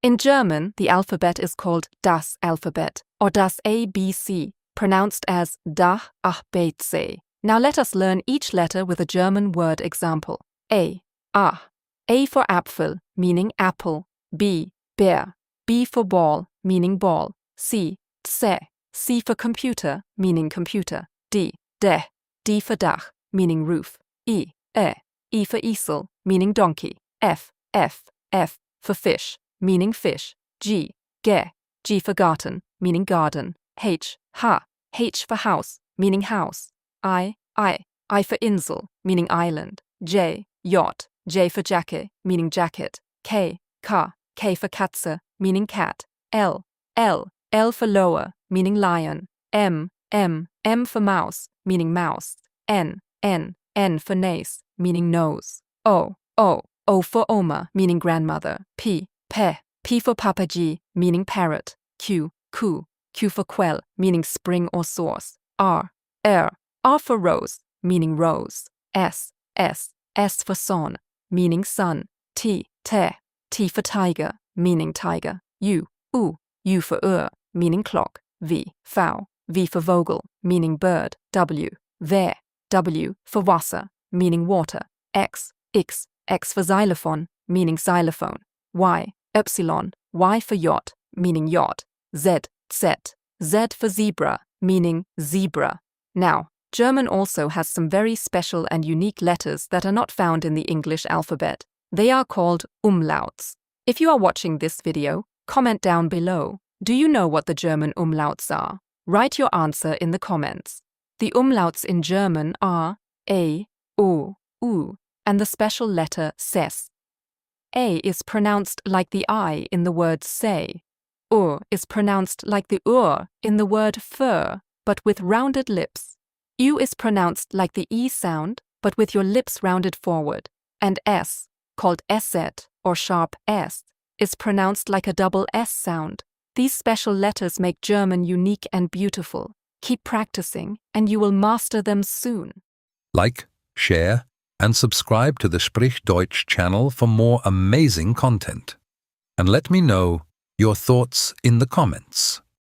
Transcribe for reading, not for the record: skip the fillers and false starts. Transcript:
In German, the alphabet is called das Alphabet, or das ABC, pronounced as das ABC. Now let us learn each letter with a German word example. A. A for Apfel, meaning apple. B. Bear. B for ball, meaning ball. C. C for computer, meaning computer. D. D for Dach, meaning roof. E for easel, meaning donkey. F for fish, meaning fish. G for garden, meaning garden. H for house, meaning house. I for Insel, meaning island. J for jacket, meaning jacket. K for Katze, meaning cat. L for lower, meaning lion. M for mouse, meaning mouse. N for nose, meaning nose. O for Oma, meaning grandmother. P for Papagee, meaning parrot. Q for quell, meaning spring or source. R for rose, meaning rose. S for son, meaning sun. T for tiger, meaning tiger. U for meaning clock. V for Vogel, meaning bird. W for Wasser, meaning water. X for xylophone, meaning xylophone. Y for yacht, meaning yacht. Z for zebra, meaning zebra. Now, German also has some very special and unique letters that are not found in the English alphabet. They are called umlauts. If you are watching this video, comment down below. Do you know what the German umlauts are? Write your answer in the comments. The umlauts in German are A, O, U, and the special letter ses. A is pronounced like the I in the word say. U is pronounced like the in the word fur, but with rounded lips. U is pronounced like the E sound, but with your lips rounded forward. And S, called Esset or sharp S, is pronounced like a double S sound. These special letters make German unique and beautiful. Keep practicing, and you will master them soon. Like, share, and subscribe to the Sprich Deutsch channel for more amazing content. And let me know your thoughts in the comments.